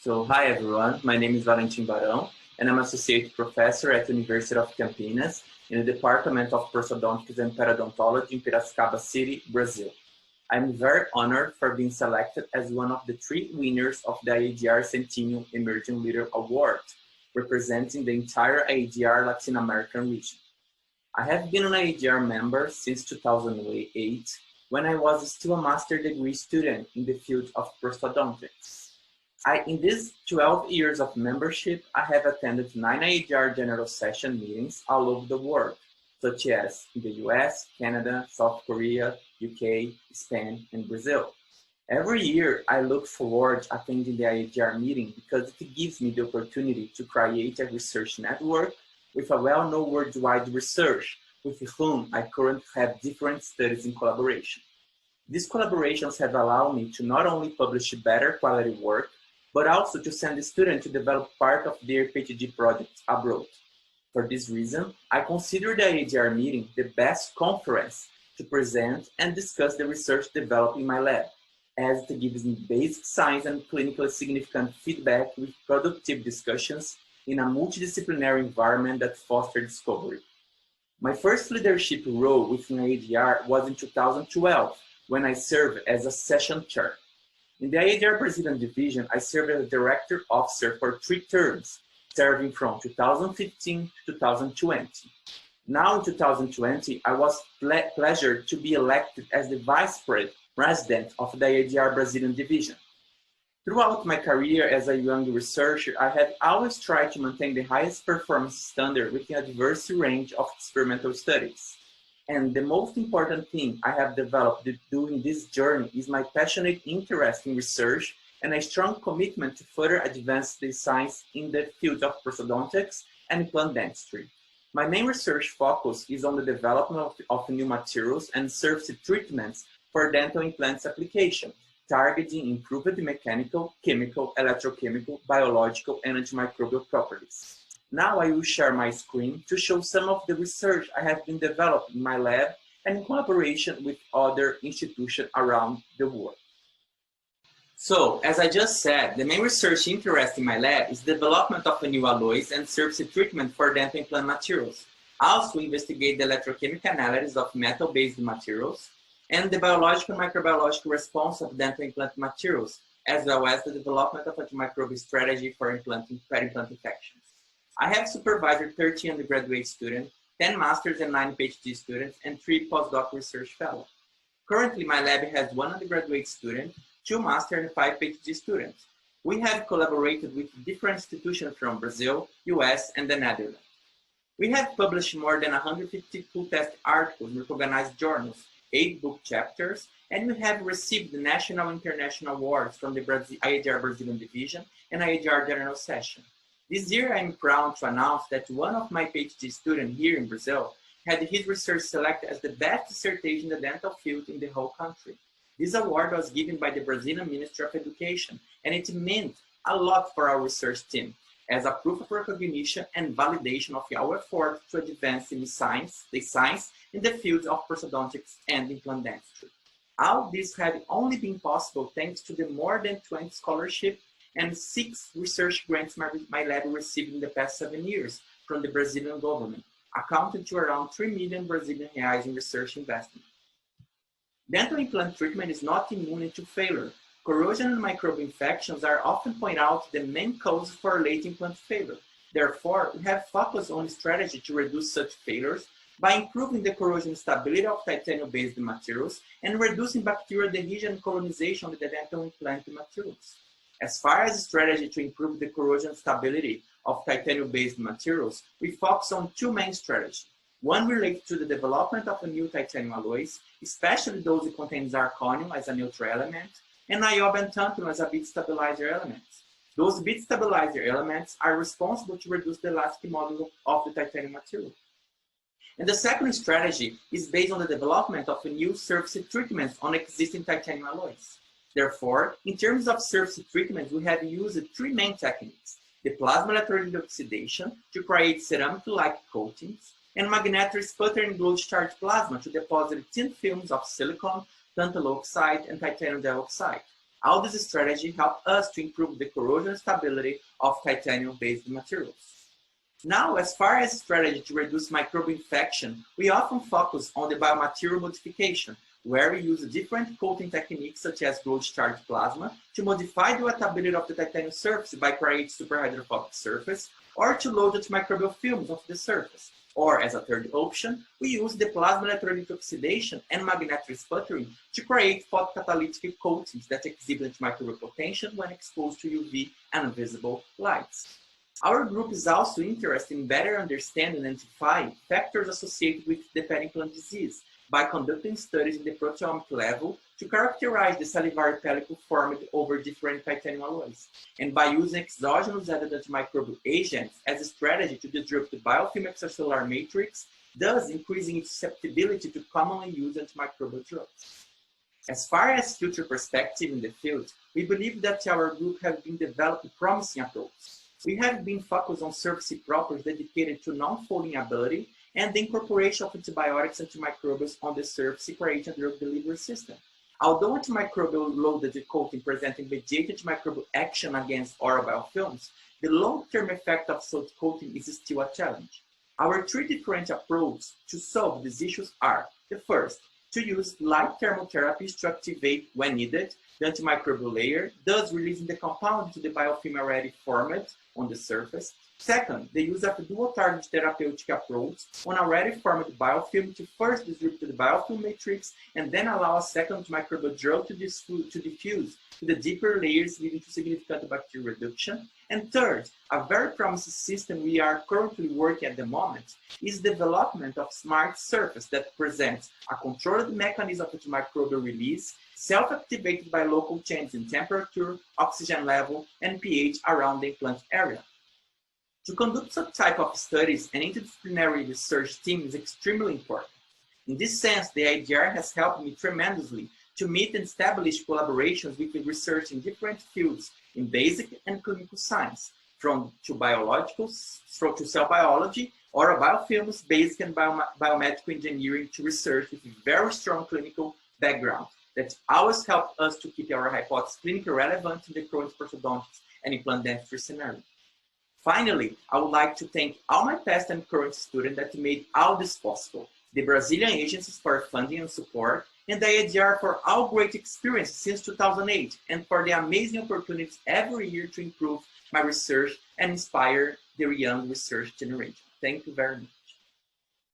So, hi everyone, my name is Valentim Barão, and I'm Associate Professor at the University of Campinas in the Department of Prosthodontics and Periodontology in Piracicaba City, Brazil. I'm very honored for being selected as one of the 3 winners of the IADR Centennial Emerging Leader Award, representing the entire IADR Latin American region. I have been an IADR member since 2008, when I was still a master degree student in the field of prosthodontics. In these 12 years of membership, I have attended 9 IADR general session meetings all over the world, such as in the US, Canada, South Korea, UK, Spain, and Brazil. Every year, I look forward to attending the IADR meeting because it gives me the opportunity to create a research network with a well-known worldwide research with whom I currently have different studies in collaboration. These collaborations have allowed me to not only publish better quality work, but also to send the student to develop part of their PhD projects abroad. For this reason, I consider the IADR meeting the best conference to present and discuss the research developed in my lab, as it gives me basic science and clinically significant feedback with productive discussions in a multidisciplinary environment that fosters discovery. My first leadership role within IADR was in 2012, when I served as a session chair. In the IADR Brazilian division, I served as a director officer for 3 terms, serving from 2015 to 2020. Now in 2020, I was pleasured to be elected as the vice president of the IADR Brazilian division. Throughout my career as a young researcher, I have always tried to maintain the highest performance standard within a diverse range of experimental studies. And the most important thing I have developed during this journey is my passionate interest in research and a strong commitment to further advance the science in the field of prosthodontics and implant dentistry. My main research focus is on the development of new materials and surface treatments for dental implants application, targeting improved mechanical, chemical, electrochemical, biological, and antimicrobial properties. Now I will share my screen to show some of the research I have been developing in my lab and in collaboration with other institutions around the world. So, as I just said, the main research interest in my lab is the development of new alloys and surface treatment for dental implant materials. I also investigate the electrochemical analysis of metal-based materials and the biological and microbiological response of dental implant materials, as well as the development of a antimicrobial strategy for peri-implant infections. I have supervised 30 undergraduate students, 10 master's and 9 PhD students, and 3 postdoc research fellows. Currently, my lab has 1 undergraduate student, 2 master and 5 PhD students. We have collaborated with different institutions from Brazil, US, and the Netherlands. We have published more than 150 full test articles in recognized journals, 8 book chapters, and we have received the national and international awards from the IADR Brazilian Division and IADR General Session. This year, I'm proud to announce that one of my PhD students here in Brazil had his research selected as the best dissertation in the dental field in the whole country. This award was given by the Brazilian Ministry of Education, and it meant a lot for our research team as a proof of recognition and validation of our effort to advance in the science in the fields of prosthodontics and implant dentistry. All this had only been possible thanks to the more than 20 scholarships and 6 research grants my lab received in the past 7 years from the Brazilian government, accounting to around 3 million Brazilian reais in research investment. Dental implant treatment is not immune to failure. Corrosion and microbe infections are often pointed out the main cause for late implant failure. Therefore, we have focused on a strategy to reduce such failures by improving the corrosion stability of titanium-based materials and reducing bacterial adhesion and colonization of the dental implant materials. As far as a strategy to improve the corrosion stability of titanium-based materials, we focus on 2 main strategies. One related to the development of new titanium alloys, especially those that contain zirconium as a neutral element, and niobium and tantalum as a bit stabilizer elements. Those bit stabilizer elements are responsible to reduce the elastic modulus of the titanium material. And the second strategy is based on the development of new surface treatments on existing titanium alloys. Therefore, in terms of surface treatment, we have used 3 main techniques: the plasma electrolytic oxidation to create ceramic-like coatings, and magnetic sputtering glow discharge plasma to deposit thin films of silicon, tantalum oxide, and titanium dioxide. All this strategy helped us to improve the corrosion stability of titanium-based materials. Now, as far as strategy to reduce microbe infection, we often focus on the biomaterial modification, where we use different coating techniques such as gold-charged plasma to modify the wettability of the titanium surface by creating superhydrophobic surface, or to load antimicrobial films of the surface. Or, as a third option, we use the plasma electrolytic oxidation and magnetic sputtering to create photocatalytic coatings that exhibit antimicrobial potential when exposed to UV and visible lights. Our group is also interested in better understanding and identifying factors associated with the plant disease by conducting studies in the proteomic level to characterize the salivary pellicle formed over different titanium alloys, and by using exogenous added antimicrobial agents as a strategy to disrupt the biofilm extracellular matrix, thus increasing its susceptibility to commonly used antimicrobial drugs. As far as future perspective in the field, we believe that our group has been developing promising approaches. We have been focused on surface properties dedicated to non-folding ability and the incorporation of antibiotics and antimicrobials on the surface creating a drug delivery system. Although antimicrobial loaded coating presenting mediated antimicrobial action against oral biofilms, the long-term effect of such coating is still a challenge. Our three different approaches to solve these issues are: the first, to use light thermal therapies to activate, when needed, the antimicrobial layer, thus releasing the compound to the biofilm already formed on the surface. Second, the use of a dual-target therapeutic approach on already formed biofilm to first disrupt the biofilm matrix and then allow a second antimicrobial drug to diffuse to the deeper layers, leading to significant bacterial reduction. And third, a very promising system we are currently working at the moment is the development of smart surface that presents a controlled mechanism of antimicrobial release, self-activated by local changes in temperature, oxygen level, and pH around the implant area. To conduct such type of studies, an interdisciplinary research team is extremely important. In this sense, the IADR has helped me tremendously to meet and establish collaborations with research in different fields in basic and clinical science, from biologicals, to cell biology, or biofilms, basic and biomedical engineering to research with very strong clinical background that always helped us to keep our hypothesis clinically relevant in the current orthodontics and implant dentistry scenario. Finally, I would like to thank all my past and current students that made all this possible, the Brazilian agencies for funding and support, and the IADR for all great experience since 2008, and for the amazing opportunities every year to improve my research and inspire the young research generation. Thank you very much.